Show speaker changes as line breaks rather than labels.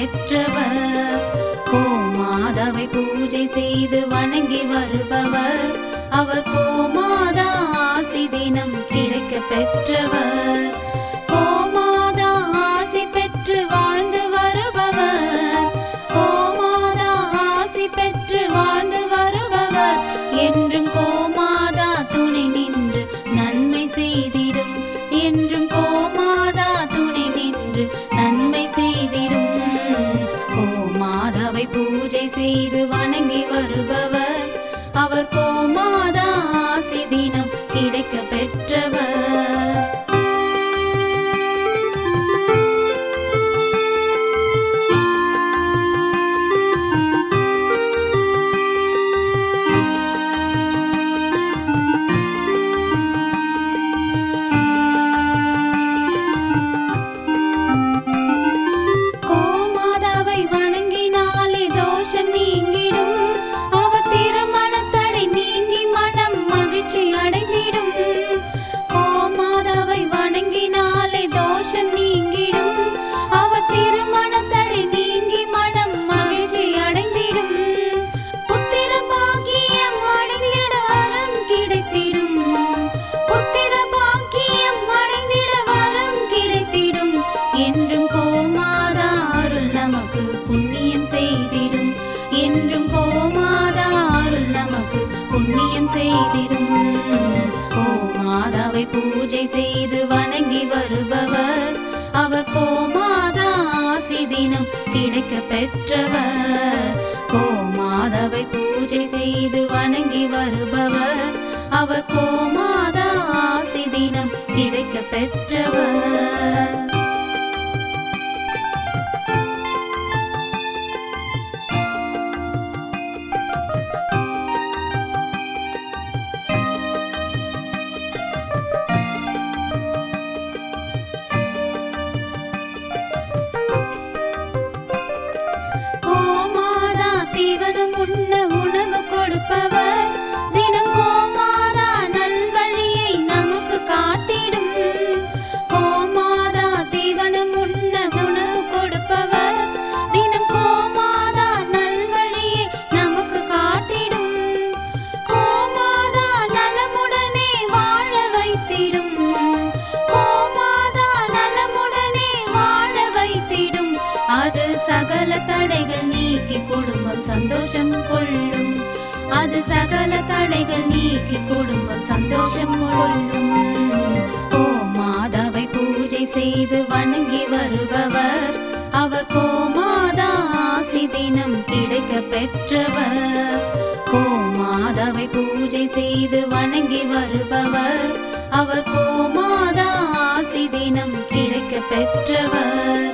பெற்றவர். கோமாதாவை பூஜை செய்து வணங்கி வருபவர். அவர் கோமாதா ஆசி தினம் கிடைக்க பெற்றவர். கோமாதா ஆசி பெற்று வாழ்ந்து வருபவர். கோமாதா ஆசி பெற்று வாழ்ந்து வருபவர். என்றும் கோமாதா துணை நின்று நன்மை செய்திடும். என்றும் கோமாதா துணை நின்று நன்மை செய்திடும். கோமாதாவை பூஜை செய்து வணங்கி வருபவர். அவர் கோமாதா ஆசி தினம் கிடைக்க பெற்றவர். கோமாதாவை வணங்கினாலே தோஷம் நீங்கிடும். அவர் திருமணத்தடை நீங்கி மனம் மகிழ்ச்சி அடைந்திடும். கோமாதாவை வணங்கினாலே தோஷம் நீங்கிடும். அவர் திருமணத்தடை நீங்கி மனம் மகிழ்ச்சி அடைந்திடும். புத்திர பாக்கியம் அடைந்திட வரம் கிடைத்திடும். புத்திர பாக்கியம் அடைந்திட வரம் கிடைத்திடும். என்றும் கோமாதா அருள் நமக்கு புண்ணியம் செய்திடும். என்றும் கோமாதா அருள் நமக்கு புண்ணியம் செய்திடும். கோமாதாவை பூஜை செய்து வணங்கி வருபவர். அவர் கோமாதா ஆசி தினம் கிடைக்க பெற்றவர். கோமாதாவை பூஜை செய்து வணங்கி வருபவர். அவர் கோமாதா ஆசி தினம் கிடைக்க பெற்றவர். கோமாதா தீவனம் உண்ண உணவு கொடுப்பவர். தினம் கோமாதா நல்வழியை நமக்கு காட்டிடும். கோமாதா தீவனம் உண்ண உணவு கொடுப்பவர். தினம் கோமாதா நல்வழியை நமக்கு காட்டிடும். கோமாதா நலமுடனே வாழ வைத்திடும். கோமாதா நலமுடனே வாழ வைத்திடும். அது சகல தடைகள் நீக்கி குடும்பம் சந்தோஷம் கொள்ளும். அது சகல தடைகள் நீக்கி குடும்பம் சந்தோஷம் கொள்ளும். கோமாதாவை பூஜை செய்து வணங்கி வருபவர். அவர் கோமாதா ஆசி தினம் கிடைக்க பெற்றவர். கோமாதாவை பூஜை செய்து வணங்கி வருபவர். அவர் கோமாதா ஆசி தினம் கிடைக்க பெற்றவர்.